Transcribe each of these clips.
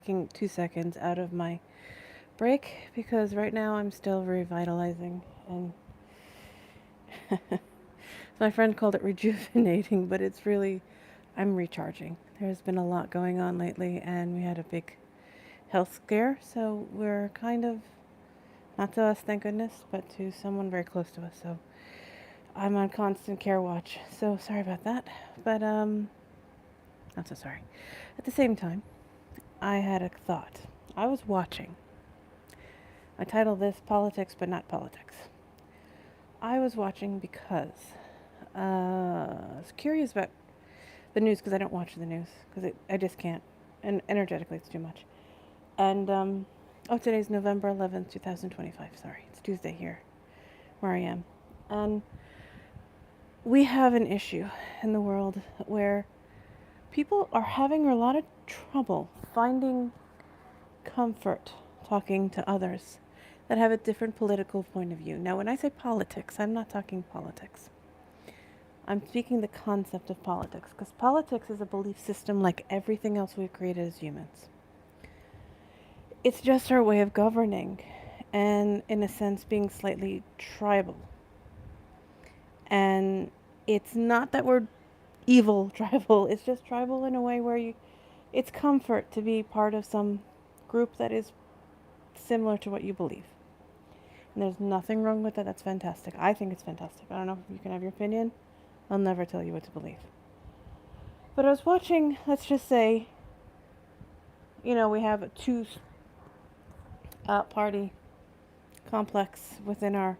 Taking 2 seconds out of my break because right now I'm still revitalizing and my friend called it rejuvenating, but it's really I'm recharging. There's been a lot going on lately and we had a big health scare, so we're kind of not to us, thank goodness, but to someone very close to us. So I'm on constant care watch. So sorry about that. But not so sorry. At the same time, I had a thought. I was watching. I title this Politics but Not Politics. I was watching because I was curious about the news because I don't watch the news because I just can't. And energetically, it's too much. And, today's November 11th, 2025. Sorry, it's Tuesday here where I am. And we have an issue in the world where people are having a lot of trouble finding comfort talking to others that have a different political point of view. Now, when I say politics, I'm not talking politics. I'm speaking the concept of politics because politics is a belief system like everything else we've created as humans. It's just our way of governing and, in a sense, being slightly tribal. And it's not that we're evil tribal, it's just tribal in a way where it's comfort to be part of some group that is similar to what you believe. And there's nothing wrong with that. That's fantastic. I think it's fantastic. I don't know if you can have your opinion. I'll never tell you what to believe. But I was watching, let's just say, we have a two party complex within our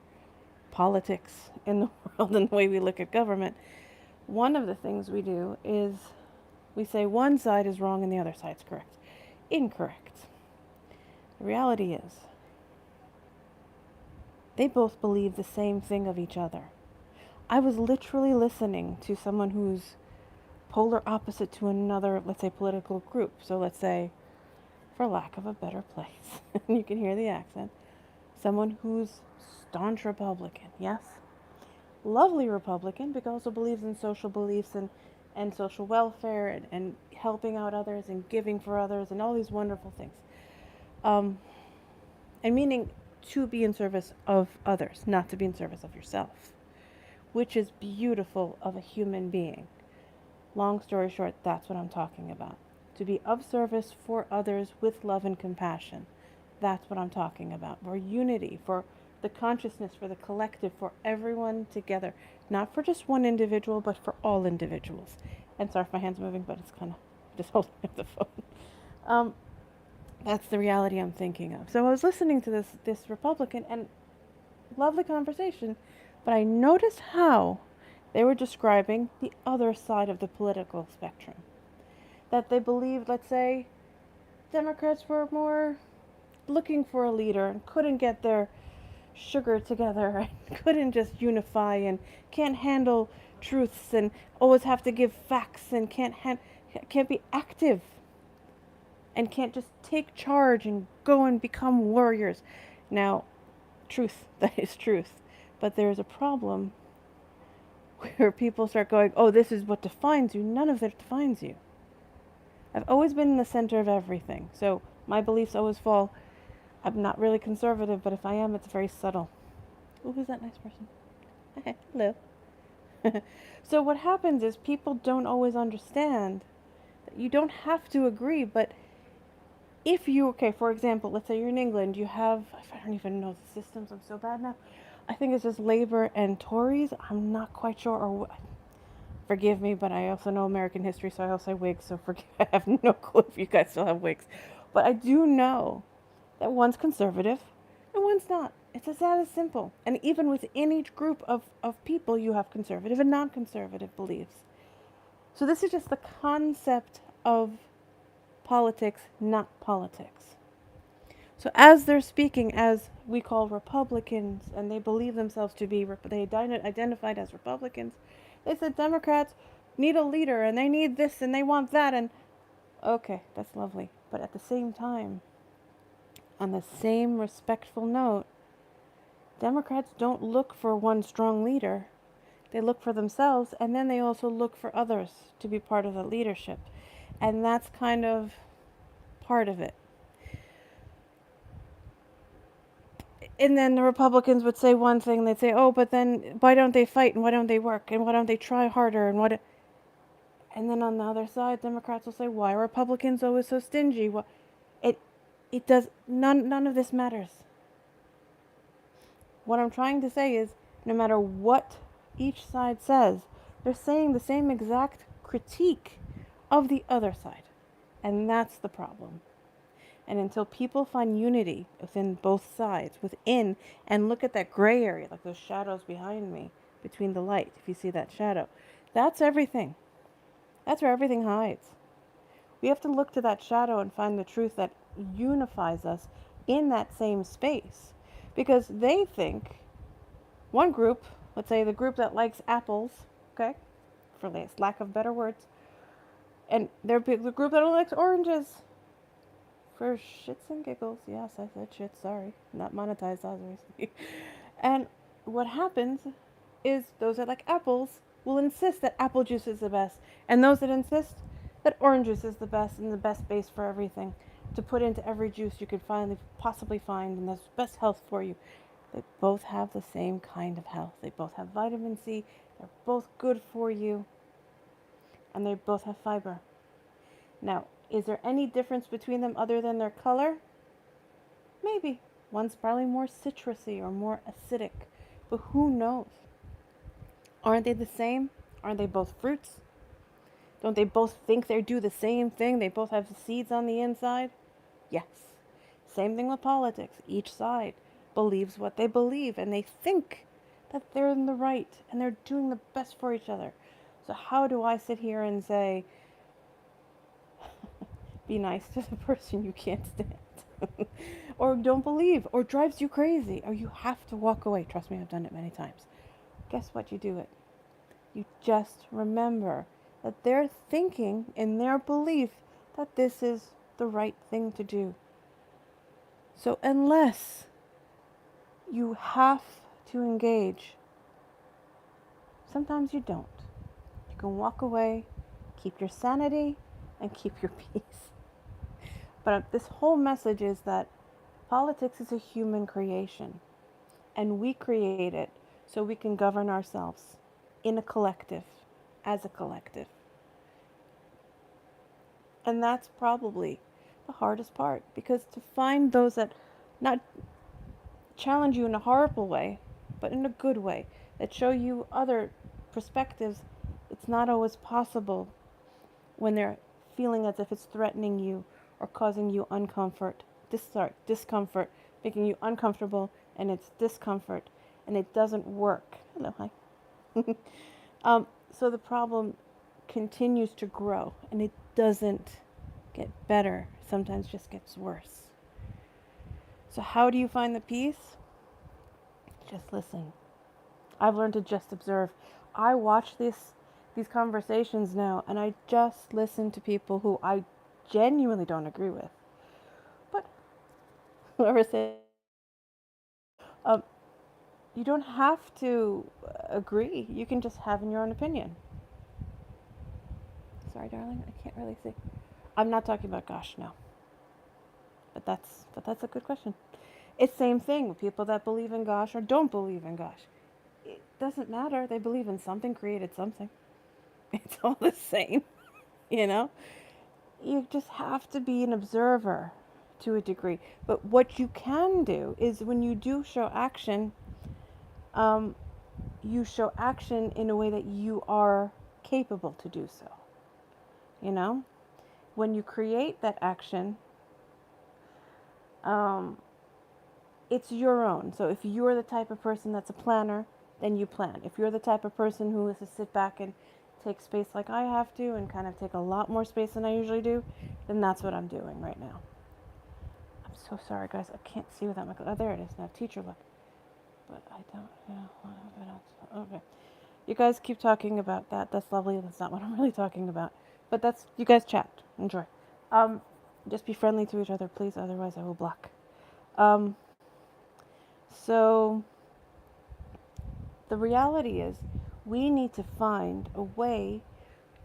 politics in the world and the way we look at government. One of the things we do is we say one side is wrong and the other side's correct. Incorrect. The reality is they both believe the same thing of each other. I was literally listening to someone who's polar opposite to another, let's say, political group. So let's say, for lack of a better place, and you can hear the accent, someone who's staunch Republican, yes? Lovely Republican, because also believes in social beliefs and social welfare and helping out others and giving for others and all these wonderful things. Um, and meaning to be in service of others, not to be in service of yourself, which is beautiful of a human being. Long story short, that's what I'm talking about. To be of service for others with love and compassion. That's what I'm talking about. For unity, for the consciousness, for the collective, for everyone together. Not for just one individual, but for all individuals. And sorry if my hand's moving, but it's kind of just holding up the phone. Um, that's the reality I'm thinking of. So I was listening to this Republican and lovely conversation, but I noticed how they were describing the other side of the political spectrum. That they believed, let's say, Democrats were more looking for a leader and couldn't get their sugar together and couldn't just unify and can't handle truths and always have to give facts and can't be active and can't just take charge and go and become warriors. Now, truth, that is truth. But there's a problem where people start going, oh, this is what defines you. None of it defines you. I've always been in the center of everything. So my beliefs always fall. I'm not really conservative, but if I am, it's very subtle. Oh, who's that nice person? Hello. So what happens is people don't always understand that you don't have to agree, but if you, okay, for example, let's say you're in England, you have, I don't even know the systems, I'm so bad now. I think it's just Labour and Tories. I'm not quite sure, or forgive me, but I also know American history, so I'll say Whigs, so forgive, I have no clue if you guys still have Whigs. But I do know that one's conservative and one's not. It's as that as simple. And even within each group of people, you have conservative and non-conservative beliefs. So this is just the concept of politics, not politics. So as they're speaking, as we call Republicans, and they believe themselves to be, they identified as Republicans, they said Democrats need a leader, and they need this, and they want that, and okay, that's lovely. But at the same time, on the same respectful note, Democrats don't look for one strong leader. They look for themselves, and then they also look for others to be part of the leadership. And that's kind of part of it. And then the Republicans would say one thing, they'd say, "Oh, but then why don't they fight and why don't they work and why don't they try harder and what?" And then on the other side, Democrats will say, "Why are Republicans always so stingy?" Well, it it does none of this matters. What I'm trying to say is, no matter what each side says, they're saying the same exact critique of the other side. And that's the problem. And until people find unity within both sides, within, and look at that gray area, like those shadows behind me, between the light, if you see that shadow, that's everything. That's where everything hides. We have to look to that shadow and find the truth that unifies us in that same space. Because they think, one group, let's say the group that likes apples, okay, for lack of better words, and the group that likes oranges, for shits and giggles. Yes, I said shit, sorry. Not monetized, obviously. And what happens is those that like apples will insist that apple juice is the best. And those that insist that orange juice is the best and the best base for everything to put into every juice you could possibly find and that's best health for you. They both have the same kind of health. They both have vitamin C. They're both good for you. And they both have fiber. Now, is there any difference between them other than their color? Maybe. One's probably more citrusy or more acidic. But who knows? Aren't they the same? Aren't they both fruits? Don't they both think they do the same thing? They both have seeds on the inside? Yes. Same thing with politics. Each side believes what they believe and they think that they're in the right and they're doing the best for each other. So how do I sit here and say, be nice to the person you can't stand? Or don't believe, or drives you crazy, or you have to walk away. Trust me, I've done it many times. Guess what? You do it. You just remember that they're thinking in their belief that this is the right thing to do. So unless you have to engage, sometimes you don't. You can walk away, keep your sanity, and keep your peace. But this whole message is that politics is a human creation, and we create it so we can govern ourselves in a collective, as a collective. And that's probably the hardest part, because to find those that not challenge you in a horrible way, but in a good way, that show you other perspectives, it's not always possible when they're feeling as if it's threatening you or causing you discomfort, making you uncomfortable, and it's discomfort, and it doesn't work. Hello, hi. So the problem continues to grow, and it doesn't get better. Sometimes just gets worse. So how do you find the peace? Just listen. I've learned to just observe. I watch these conversations now, and I just listen to people who I genuinely don't agree with. But whoever says, um, you don't have to agree. You can just have your own opinion. Sorry, darling, I can't really see. I'm not talking about gosh, no. But that's a good question. It's same thing with people that believe in gosh or don't believe in gosh. It doesn't matter. They believe in something, created something. It's all the same, you know? You just have to be an observer to a degree. But what you can do is when you do show action, you show action in a way that you are capable to do so. You know? When you create that action, it's your own. So if you're the type of person that's a planner, then you plan. If you're the type of person who is to sit back and take space like I have to and kind of take a lot more space than I usually do, then that's what I'm doing right now. I'm so sorry, guys. I can't see without my... Oh, there it is now. Teacher look. But I don't... Yeah, okay. You guys keep talking about that. That's lovely. That's not what I'm really talking about. But that's... You guys chat. Enjoy. Just be friendly to each other, please. Otherwise, I will block. So the reality is we need to find a way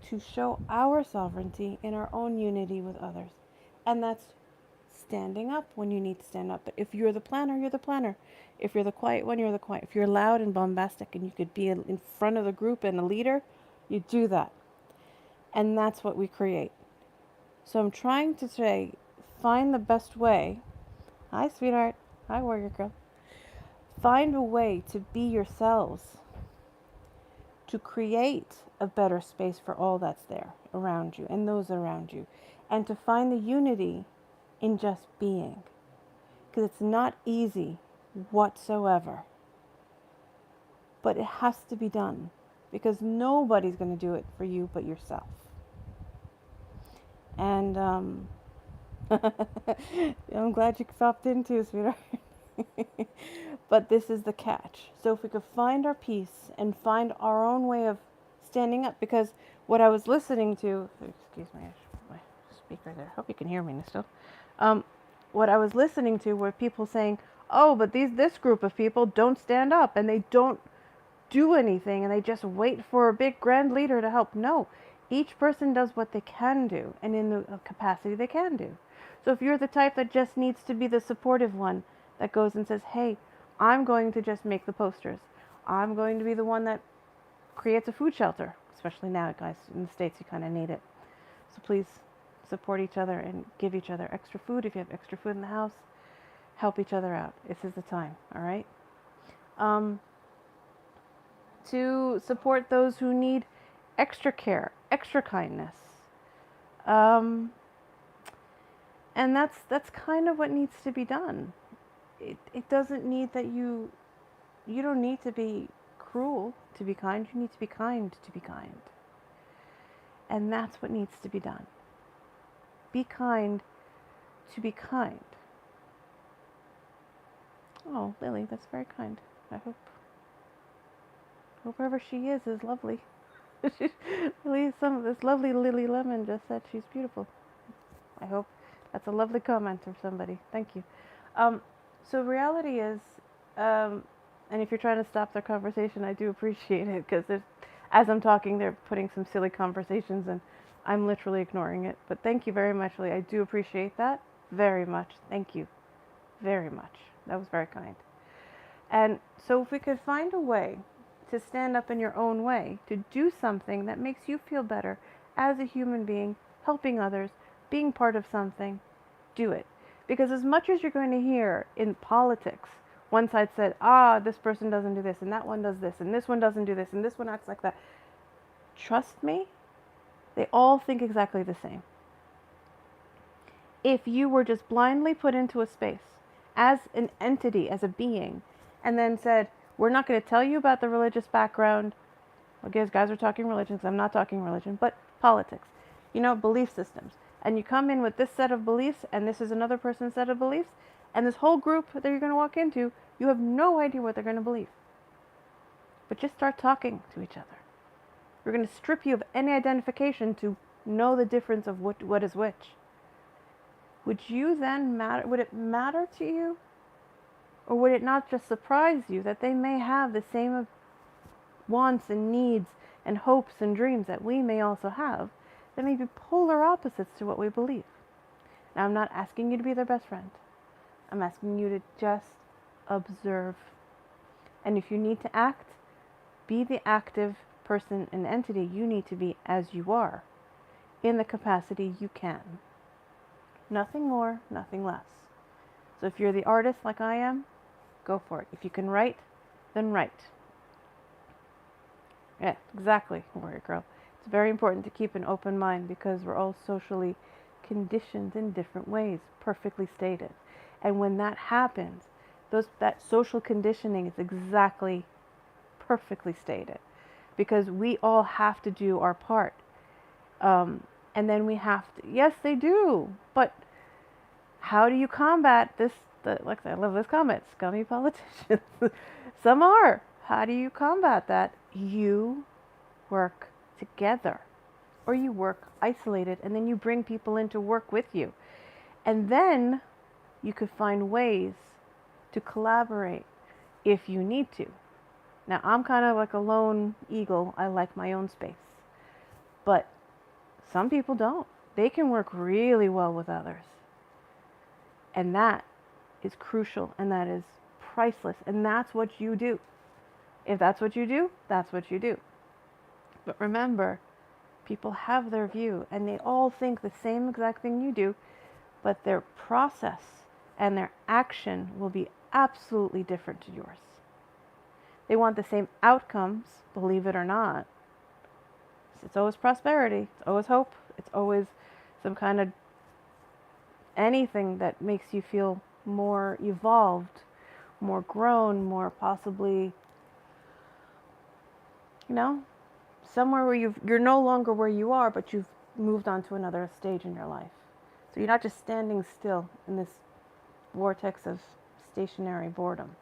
to show our sovereignty in our own unity with others. And that's standing up when you need to stand up. But if you're the planner, you're the planner. If you're the quiet one, you're the quiet. If you're loud and bombastic and you could be in front of the group and a leader, you do that. And that's what we create. So I'm trying to say, find the best way. Hi, sweetheart. Hi, warrior girl. Find a way to be yourselves, to create a better space for all that's there around you and those around you, and to find the unity in just being. Because it's not easy whatsoever. But it has to be done. Because nobody's going to do it for you but yourself. And I'm glad you stopped in too, sweetheart. But this is the catch. So if we could find our peace and find our own way of standing up, because what I was listening to, excuse my speaker there, hope you can hear me still. What I was listening to were people saying, oh, but this group of people don't stand up and they don't do anything and they just wait for a big grand leader to help. No, each person does what they can do and in the capacity they can do. So if you're the type that just needs to be the supportive one that goes and says, hey, I'm going to just make the posters. I'm going to be the one that creates a food shelter, especially now, guys, in the States, you kind of need it. So please support each other and give each other extra food. If you have extra food in the house, help each other out. This is the time, all right? To support those who need extra care, extra kindness. And that's kind of what needs to be done. It doesn't need that you don't need to be cruel to be kind. You need to be kind to be kind. And that's what needs to be done. Be kind to be kind. Oh, Lily, that's very kind. I hope whoever she is lovely. Lily, this lovely Lily Lemon just said she's beautiful. I hope that's a lovely comment from somebody. Thank you. So reality is, and if you're trying to stop their conversation, I do appreciate it, because as I'm talking, they're putting some silly conversations and I'm literally ignoring it. But thank you very much, Lee. I do appreciate that very much. Thank you very much. That was very kind. And so if we could find a way to stand up in your own way, to do something that makes you feel better as a human being, helping others, being part of something, do it. Because as much as you're going to hear in politics, one side said, this person doesn't do this, and that one does this, and this one doesn't do this, and this one acts like that. Trust me, they all think exactly the same. If you were just blindly put into a space as an entity, as a being, and then said, we're not going to tell you about the religious background. Okay, guys are talking religion, because I'm not talking religion, but politics. Belief systems. And you come in with this set of beliefs, and this is another person's set of beliefs, and this whole group that you're going to walk into, you have no idea what they're going to believe. But just start talking to each other. We're going to strip you of any identification to know the difference of what is which. Would you then matter? Would it matter to you? Or would it not just surprise you that they may have the same wants and needs and hopes and dreams that we may also have, that may be polar opposites to what we believe? Now, I'm not asking you to be their best friend. I'm asking you to just observe. And if you need to act, be the active person and entity you need to be as you are, in the capacity you can. Nothing more, nothing less. So if you're the artist like I am, go for it. If you can write, then write. Yeah, exactly, warrior girl. It's very important to keep an open mind, because we're all socially conditioned in different ways, perfectly stated. And when that happens, that social conditioning is exactly perfectly stated, because we all have to do our part. And then we have to, yes, they do, but how do you combat this? Like I love this comment, scummy politicians. Some are. How do you combat that? You work together, or you work isolated, and then you bring people in to work with you. And then you could find ways to collaborate if you need to. Now, I'm kind of like a lone eagle. I like my own space. But some people don't. They can work really well with others. And that is crucial and that is priceless. And that's what you do. If that's what you do, that's what you do. But remember, people have their view and they all think the same exact thing you do, but their process and their action will be absolutely different to yours. They want the same outcomes, believe it or not. It's always prosperity, it's always hope, it's always some kind of anything that makes you feel more evolved, more grown, more possibly, somewhere where you're no longer where you are, but you've moved on to another stage in your life. So you're not just standing still in this vortex of stationary boredom.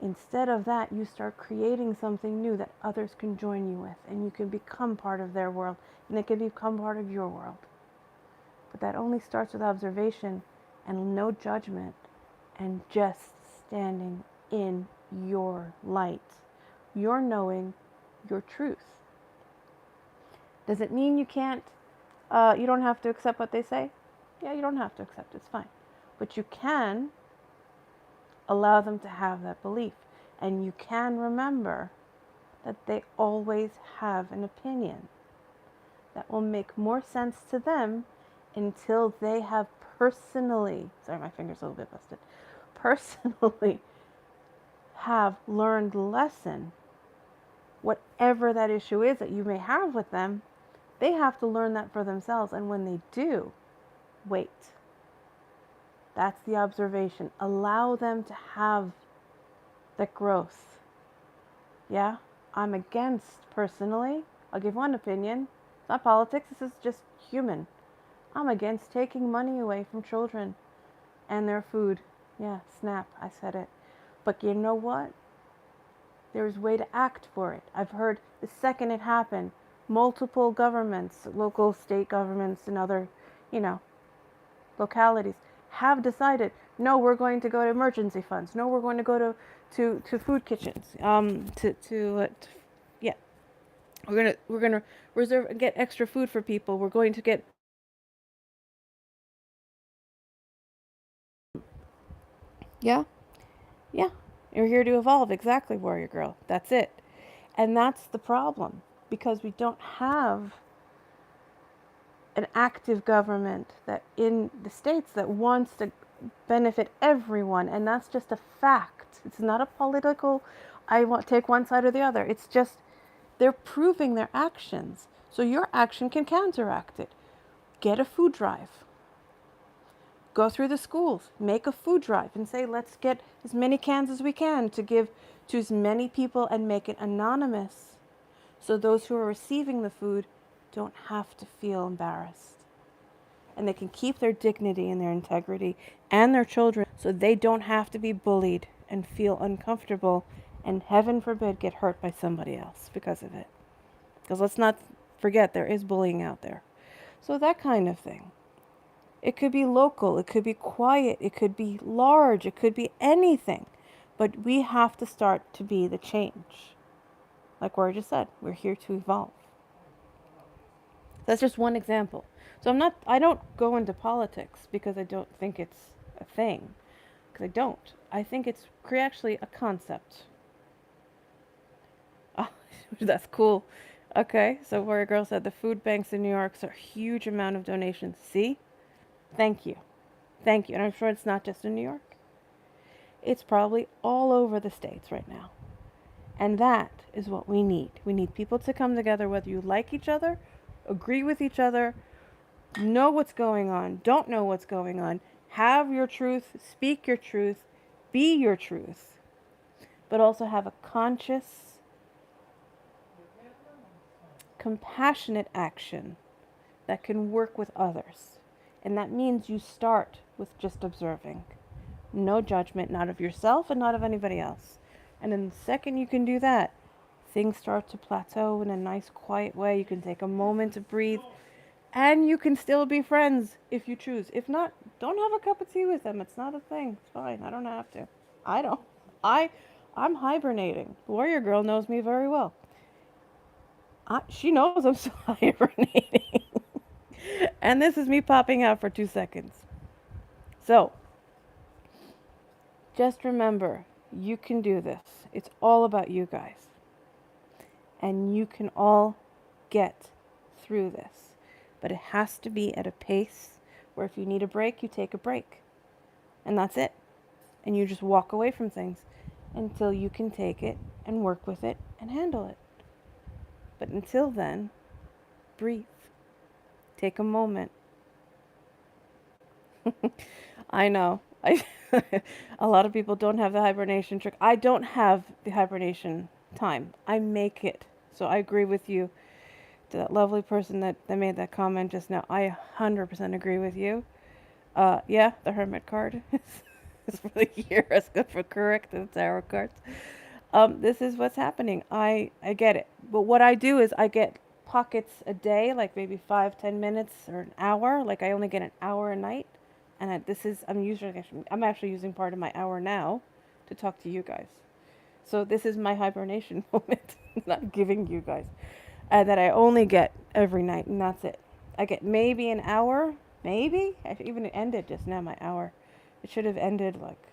Instead of that, you start creating something new that others can join you with, and you can become part of their world, and they can become part of your world. But that only starts with observation and no judgment and just standing in your light, your knowing, your truth. Does it mean you don't have to accept what they say? Yeah, you don't have to accept, it's fine. But you can allow them to have that belief. And you can remember that they always have an opinion that will make more sense to them until they have personally, sorry, my finger's a little bit busted, personally have learned the lesson, whatever that issue is that you may have with them, they have to learn that for themselves. And when they do, wait. That's the observation. Allow them to have that growth. Yeah, I'm against, personally, I'll give one opinion. It's not politics, this is just human. I'm against taking money away from children and their food. Yeah, snap, I said it. But you know what? There's a way to act for it. I've heard the second it happened, multiple governments, local, state governments, and other, localities have decided, no, we're going to go to emergency funds. No, we're going to go to food kitchens. Yeah, we're gonna reserve and get extra food for people. We're going to get, yeah, yeah. You're here to evolve, exactly, warrior girl. That's it. And that's the problem, because we don't have an active government that in the states that wants to benefit everyone, and that's just a fact. It's not a political, I want take one side or the other. It's just they're proving their actions. So your action can counteract it. Get a food drive. Go through the schools, make a food drive and say, let's get as many cans as we can to give to as many people and make it anonymous. So those who are receiving the food don't have to feel embarrassed. And they can keep their dignity and their integrity and their children, so they don't have to be bullied and feel uncomfortable and, heaven forbid, get hurt by somebody else because of it. Because let's not forget, there is bullying out there. So that kind of thing. It could be local, it could be quiet, it could be large, it could be anything. But we have to start to be the change. Like Warrior just said, we're here to evolve. That's just one example. So I don't go into politics because I don't think it's a thing. Because I don't. I think it's actually a concept. Oh, that's cool. Okay, so Warrior Girl said the food banks in New York are a huge amount of donations. See? Thank you. Thank you. And I'm sure it's not just in New York. It's probably all over the states right now. And that is what we need. We need people to come together, whether you like each other, agree with each other, know what's going on, don't know what's going on, have your truth, speak your truth, be your truth, but also have a conscious, compassionate action that can work with others. And that means you start with just observing. No judgment, not of yourself and not of anybody else. And then the second you can do that, things start to plateau in a nice, quiet way. You can take a moment to breathe. And you can still be friends if you choose. If not, don't have a cup of tea with them. It's not a thing. It's fine. I don't have to. I don't. I'm hibernating. The Warrior Girl knows me very well. She knows I'm still hibernating. And this is me popping out for 2 seconds. So, Just remember, you can do this. It's all about you guys. And you can all get through this. But it has to be at a pace where if you need a break, you take a break. And that's it. And you just walk away from things until you can take it and work with it and handle it. But until then, breathe. Take a moment. I know. A lot of people don't have the hibernation trick. I don't have the hibernation time. I make it. So I agree with you. To that lovely person that made that comment just now, I 100% agree with you. Yeah, the hermit card is for the year as good for correct and tarot cards. This is what's happening. I get it. But what I do is I get pockets a day, like maybe 5-10 minutes or an hour. Like I only get an hour a night, and I'm actually using part of my hour now to talk to you guys. So this is my hibernation moment that I'm giving you guys, that I only get every night, and that's it. I get maybe an hour, maybe. Even it ended just now, my hour. It should have ended like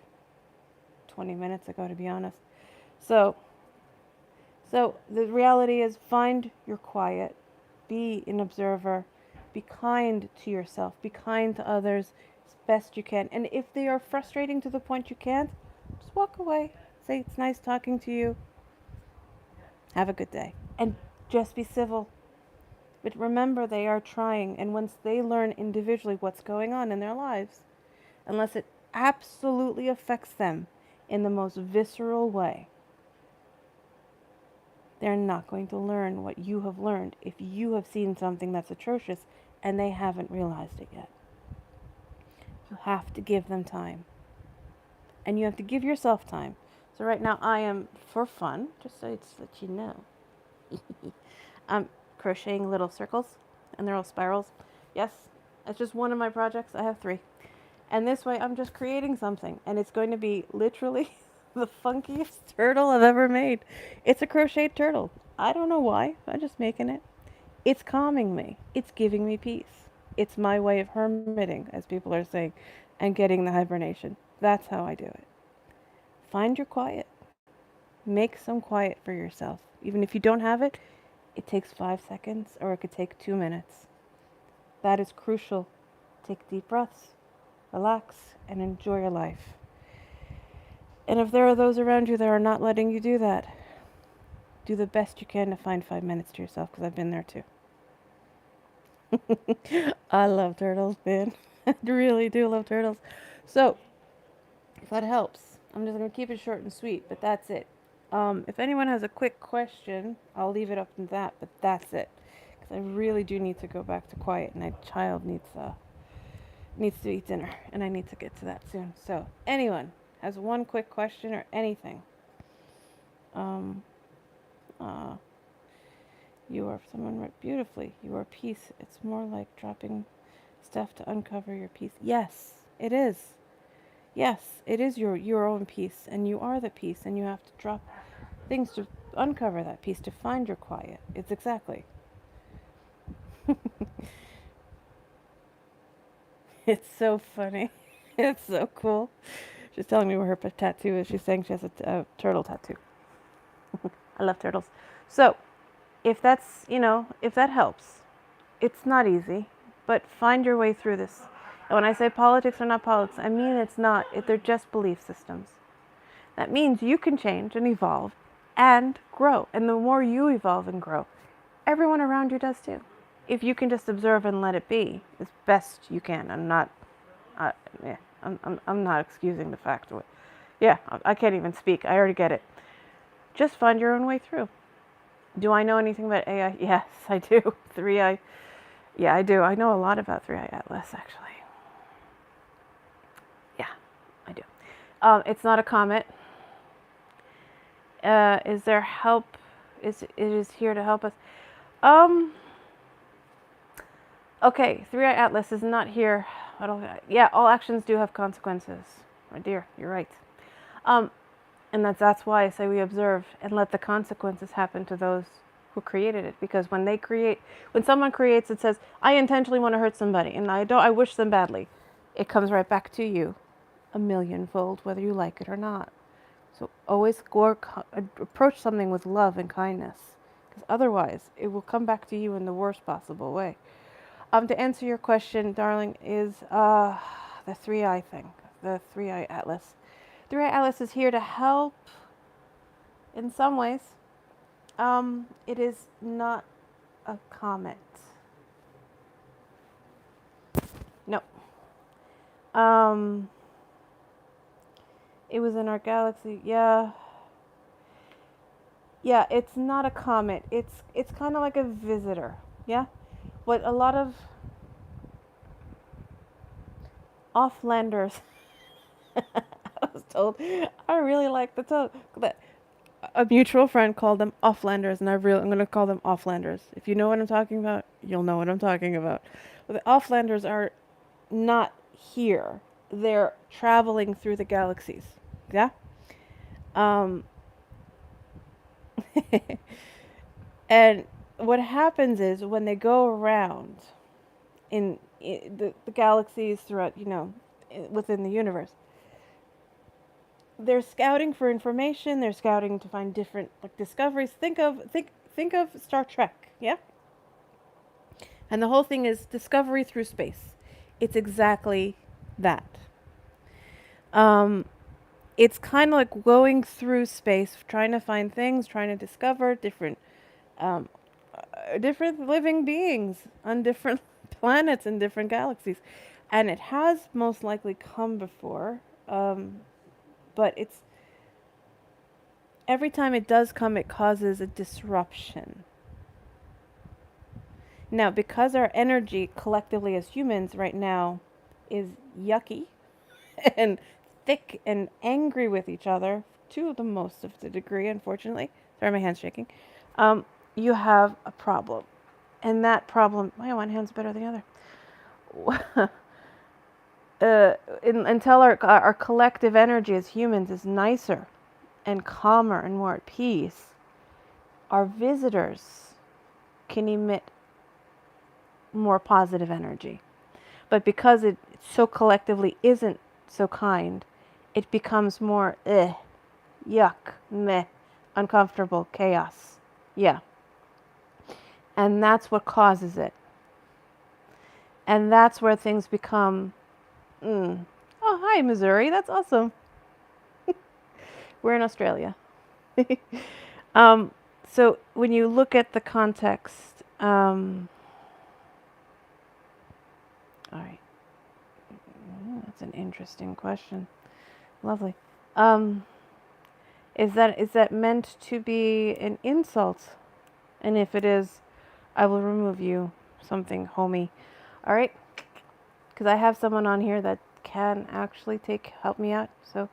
20 minutes ago, to be honest. So the reality is, find your quiet, be an observer, be kind to yourself, be kind to others as best you can. And if they are frustrating to the point you can't, just walk away. Say, it's nice talking to you. Have a good day. And just be civil. But remember, they are trying. And once they learn individually what's going on in their lives, unless it absolutely affects them in the most visceral way, they're not going to learn what you have learned if you have seen something that's atrocious and they haven't realized it yet. You have to give them time. And you have to give yourself time. So right now I am, for fun, just so it's let you know, I'm crocheting little circles, and they're all spirals. Yes, it's just one of my projects. I have 3. And this way I'm just creating something, and it's going to be literally the funkiest turtle I've ever made. It's a crocheted turtle. I don't know why. I'm just making it. It's calming me. It's giving me peace. It's my way of hermiting, as people are saying, and getting the hibernation. That's how I do it. Find your quiet. Make some quiet for yourself. Even if you don't have it, it takes 5 seconds, or it could take 2 minutes. That is crucial. Take deep breaths, relax, and enjoy your life. And if there are those around you that are not letting you do that, do the best you can to find 5 minutes to yourself, because I've been there too. I love turtles, man. I really do love turtles. So, if that helps, I'm just going to keep it short and sweet, but that's it. If anyone has a quick question, I'll leave it up to that, but that's it. Because I really do need to go back to quiet, and my child needs to eat dinner, and I need to get to that soon. So, anyone has one quick question or anything? You are, someone wrote beautifully, you are peace. It's more like dropping stuff to uncover your peace. Yes, it is. Yes, it is your own peace, and you are the peace, and you have to drop things to uncover that peace, to find your quiet. It's exactly. It's so funny. It's so cool. She's telling me where her tattoo is. She's saying she has a turtle tattoo. I love turtles. So, if that's, if that helps, it's not easy, but find your way through this. And when I say politics are not politics, I mean it's not. They're just belief systems. That means you can change and evolve and grow. And the more you evolve and grow, everyone around you does too. If you can just observe and let it be as best you can. I'm not excusing the fact of it. Yeah, I can't even speak. I already get it. Just find your own way through. Do I know anything about AI? Yes, I do. 3i. Yeah, I do. I know a lot about 3i Atlas, actually. Yeah, I do. It's not a comet. Is there help? It is here to help us. Okay, 3i Atlas is not here. Yeah, all actions do have consequences. My dear, you're right. And that's why I say we observe and let the consequences happen to those who created it. Because when someone creates, it says, I intentionally want to hurt somebody, and I wish them badly. It comes right back to you. a millionfold, whether you like it or not. So always approach something with love and kindness, because otherwise it will come back to you in the worst possible way. To answer your question, darling, is the 3i thing, the 3i Atlas. 3i Atlas is here to help in some ways. It is not a comet. No. It was in our galaxy. Yeah. Yeah, it's not a comet. It's kind of like a visitor. Yeah. What a lot of offlanders I was told I really like the tone. A mutual friend called them offlanders, and I'm going to call them offlanders. If you know what I'm talking about, you'll know what I'm talking about. But the offlanders are not here. They're traveling through the galaxies. Yeah? Um, and what happens is when they go around in the galaxies throughout, within the universe, they're scouting for information. They're scouting to find different discoveries. Think of Star Trek, yeah. And the whole thing is discovery through space. It's exactly that. It's kind of like going through space, trying to find things, trying to discover um, different living beings on different planets and different galaxies. And it has most likely come before, but it's every time it does come, it causes a disruption. Now, because our energy collectively as humans right now is yucky and thick and angry with each other to the most of the degree, unfortunately. Sorry, my hand's shaking. You have a problem. And that problem, my one hand's better than the other. Until our collective energy as humans is nicer and calmer and more at peace, our visitors can emit more positive energy. But because it so collectively isn't so kind, it becomes more yuck, meh, uncomfortable, chaos. Yeah. And that's what causes it. And that's where things become, oh, hi, Missouri. That's awesome. We're in Australia. So when you look at the context, all right. That's an interesting question. Lovely. Is that meant to be an insult? And if it is, I will remove you something homey. All right? Because I have someone on here that can actually help me out. So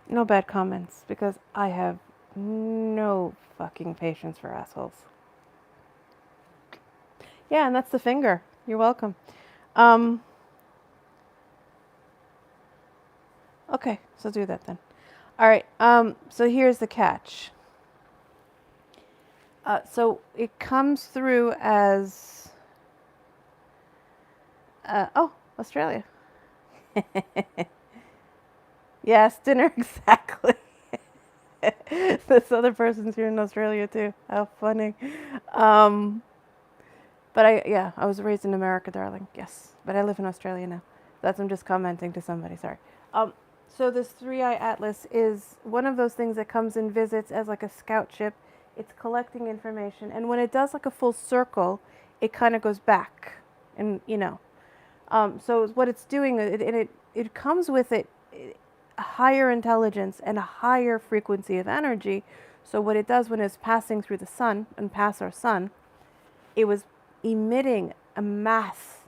no bad comments, because I have no fucking patience for assholes. Yeah, and that's the finger. You're welcome. Okay, so do that then. All right. So here's the catch. So it comes through as Australia. Yes, dinner exactly. This other person's here in Australia too. How funny. But I was raised in America, darling. Yes, but I live in Australia now. I'm just commenting to somebody. Sorry. So this 3i Atlas is one of those things that comes and visits as like a scout ship. It's collecting information, and when it does like a full circle, it kind of goes back, and so what it's doing, it comes with it a higher intelligence and a higher frequency of energy. So what it does when it's passing through the sun and past our sun, it was emitting a mass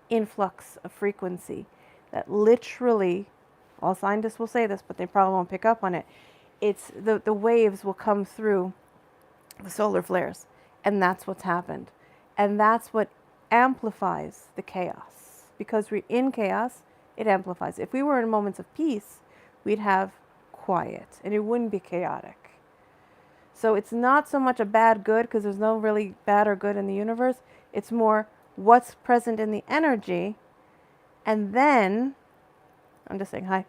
influx of frequency that literally, all scientists will say this, but they probably won't pick up on it. It's the waves will come through the solar flares, and that's what's happened. And that's what amplifies the chaos. Because we're in chaos, it amplifies. If we were in moments of peace, we'd have quiet, and it wouldn't be chaotic. So it's not so much a bad good, because there's no really bad or good in the universe. It's more what's present in the energy, and then I'm just saying hi.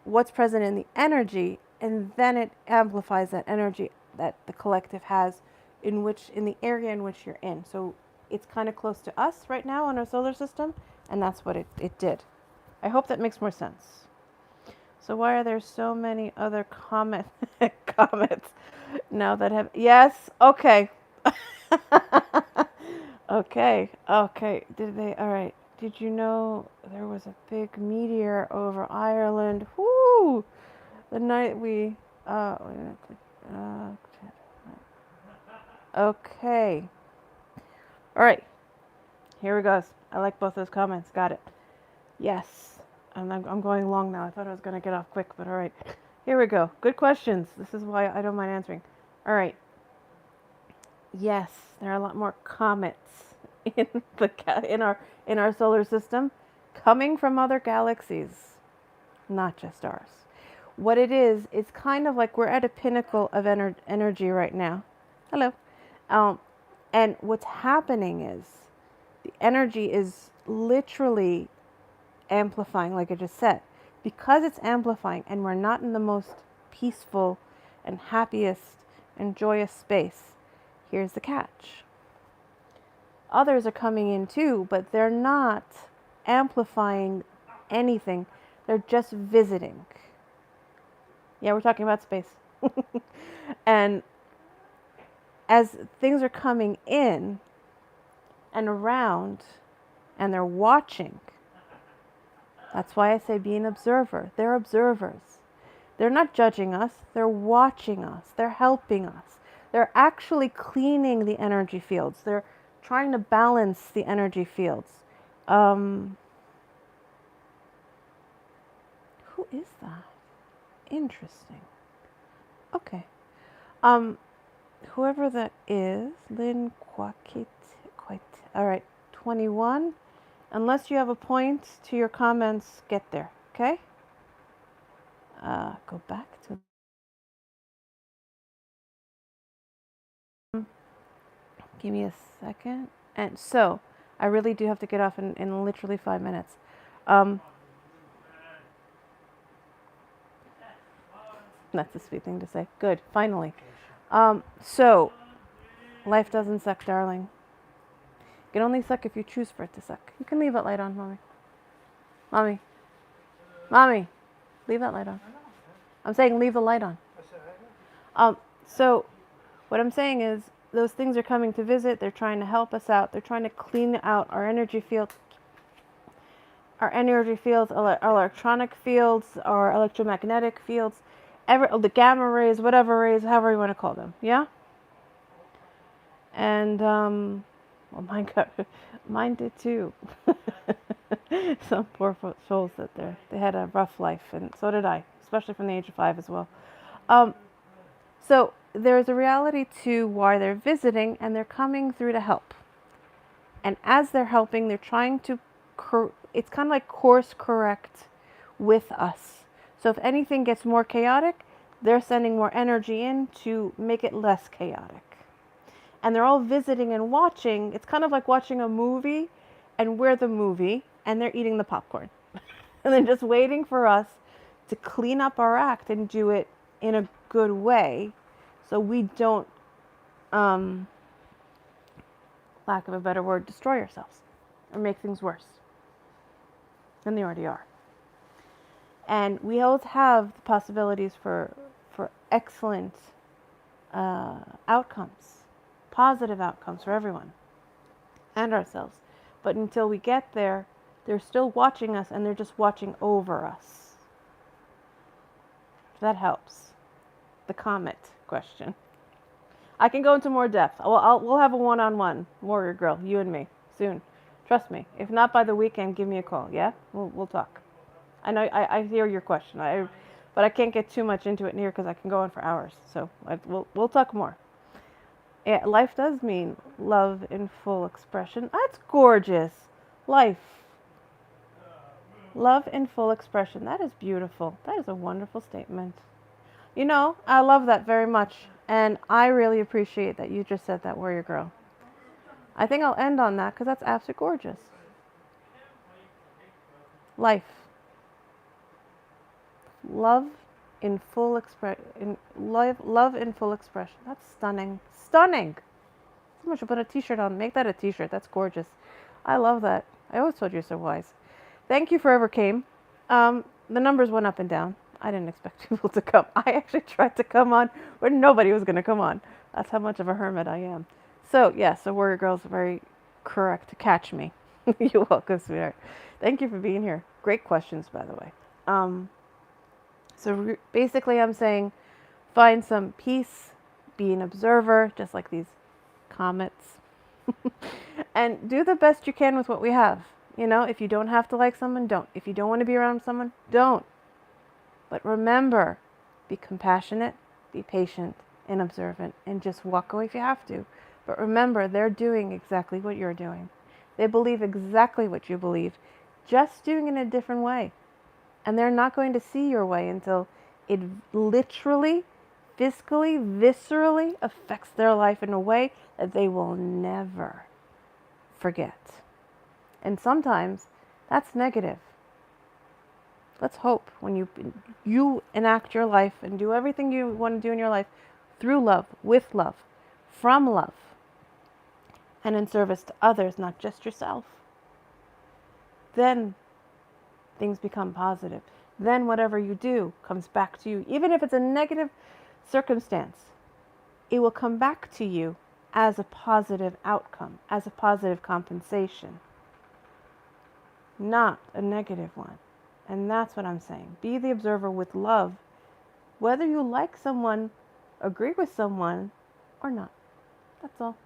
What's present in the energy, and then it amplifies that energy that the collective has in the area in which you're in. So it's kind of close to us right now in our solar system, and that's what it did. I hope that makes more sense. So why are there so many other comments now that have yes, okay. Okay. Did they all right. Did you know there was a big meteor over Ireland? Whoo! The night we uh okay. All right. Here we go. I like both those comments. Got it. Yes. And I'm going long now. I thought I was going to get off quick, but all right. Here we go. Good questions. This is why I don't mind answering. All right. Yes, there are a lot more comets in in our solar system coming from other galaxies, not just ours. What it is, it's kind of like we're at a pinnacle of energy right now. Hello. Um, and what's happening is the energy is literally amplifying, like I just said. Because it's amplifying and we're not in the most peaceful and happiest and joyous space, here's the catch. Others are coming in too, but they're not amplifying anything. They're just visiting. Yeah, we're talking about space. And as things are coming in and around and they're watching, that's why I say be an observer. They're observers. They're not judging us. They're watching us. They're helping us. They're actually cleaning the energy fields. They're trying to balance the energy fields. Who is that? Interesting. Okay. Whoever that is, Lynn Quakit. All right, 21. Unless you have a point to your comments, get there. Okay. Go back to. Give me a second. And so, I really do have to get off in literally 5 minutes. That's a sweet thing to say. Good, finally. So, life doesn't suck, darling. It can only suck if you choose for it to suck. You can leave that light on, mommy. Mommy, leave that light on. I'm saying leave the light on. So, what I'm saying is, those things are coming to visit. They're trying to help us out. They're trying to clean out our energy field. Our energy fields, our electronic fields, our electromagnetic fields, the gamma rays, whatever rays, however you want to call them. Yeah? And, well, mine did too. Some poor souls they had a rough life, and so did I, especially from the age of 5 as well. So there's a reality to why they're visiting, and they're coming through to help. And as they're helping, they're trying to, it's kind of like course correct with us. So if anything gets more chaotic, they're sending more energy in to make it less chaotic. And they're all visiting and watching. It's kind of like watching a movie, and we're the movie, and they're eating the popcorn. And they're just waiting for us to clean up our act and do it in a good way, so we don't, lack of a better word, destroy ourselves or make things worse than they already are. And we always have the possibilities for excellent outcomes, positive outcomes for everyone and ourselves. But until we get there, they're still watching us, and they're just watching over us. That helps. The comet question. I can go into more depth. We'll have a one-on-one, warrior girl, you and me, soon. Trust me. If not by the weekend, give me a call. Yeah, we'll talk. I know I hear your question. But I can't get too much into it here because I can go on for hours. So we'll talk more. Yeah, life does mean love in full expression. That's gorgeous. Life. Love in full expression. That is beautiful. That is a wonderful statement. You know, I love that very much. And I really appreciate that you just said that, warrior girl. I think I'll end on that because that's absolutely gorgeous. Life. Love in full expression. Love in full expression. That's stunning. Stunning. Someone should put a t-shirt on. Make that a t-shirt. That's gorgeous. I love that. I always told you're so wise. Thank you forever came. The numbers went up and down. I didn't expect people to come. I actually tried to come on where nobody was going to come on. That's how much of a hermit I am. So, yes, the Warrior Girl's very correct to catch me. You're welcome, sweetheart. Thank you for being here. Great questions, by the way. So basically I'm saying find some peace, be an observer, just like these comets, and do the best you can with what we have. You know, if you don't have to like someone, don't. If you don't want to be around someone, don't. But remember, be compassionate, be patient, and observant, and just walk away if you have to. But remember, they're doing exactly what you're doing. They believe exactly what you believe, just doing it in a different way. And they're not going to see your way until it literally, physically, viscerally affects their life in a way that they will never forget. And sometimes that's negative. Let's hope when you enact your life and do everything you want to do in your life through love, with love, from love, and in service to others, not just yourself, then things become positive. Then whatever you do comes back to you. Even if it's a negative circumstance, it will come back to you as a positive outcome, as a positive compensation, not a negative one. And that's what I'm saying. Be the observer with love, whether you like someone, agree with someone, or not. That's all.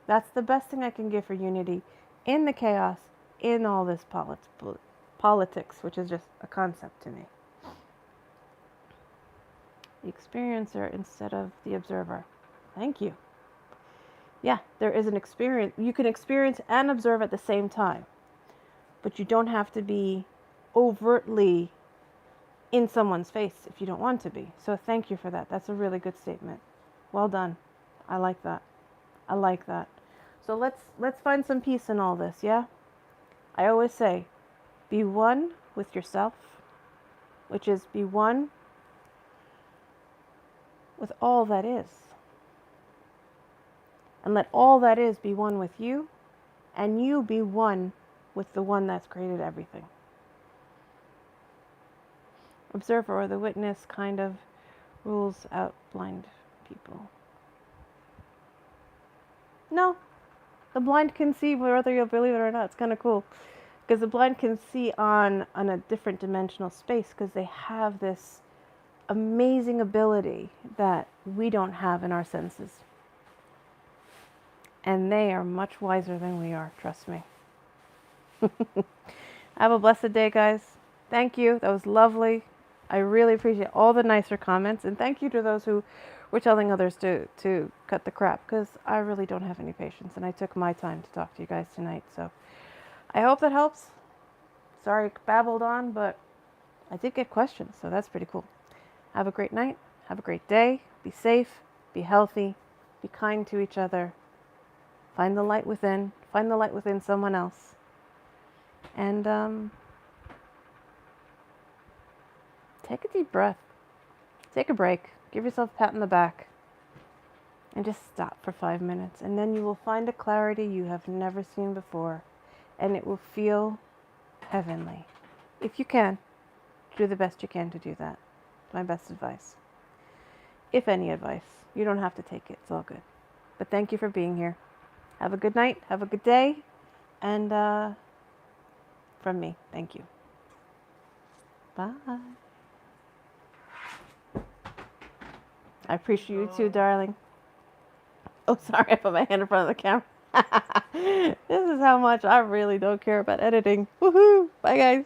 That's the best thing I can give for unity in the chaos, in all this politics, which is just a concept to me. The experiencer instead of the observer. Thank you. Yeah, there is an experience. You can experience and observe at the same time, but you don't have to be overtly in someone's face if you don't want to be. So thank you for that. That's a really good statement. Well done. I like that. I like that. So let's find some peace in all this, yeah? I always say, be one with yourself, which is be one with all that is. And let all that is be one with you, and you be one with the one that's created everything. Observer or the witness kind of rules out blind people. No, the blind can see whether you'll believe it or not. It's kind of cool. Because the blind can see on a different dimensional space because they have this amazing ability that we don't have in our senses. And they are much wiser than we are, trust me. Have a blessed day, guys. Thank you. That was lovely. I really appreciate all the nicer comments. And thank you to those who were telling others to cut the crap, because I really don't have any patience. And I took my time to talk to you guys tonight. So I hope that helps. Sorry I babbled on, but I did get questions, so that's pretty cool. Have a great night. Have a great day. Be safe. Be healthy. Be kind to each other. Find the light within. Find the light within someone else. And take a deep breath. Take a break. Give yourself a pat on the back. And just stop for 5 minutes. And then you will find a clarity you have never seen before. And it will feel heavenly. If you can, do the best you can to do that. My best advice. If any advice. You don't have to take it. It's all good. But thank you for being here. Have a good night. Have a good day. And from me, thank you. Bye. I appreciate you too, darling. Oh, sorry, I put my hand in front of the camera. This is how much I really don't care about editing. Woohoo! Bye, guys.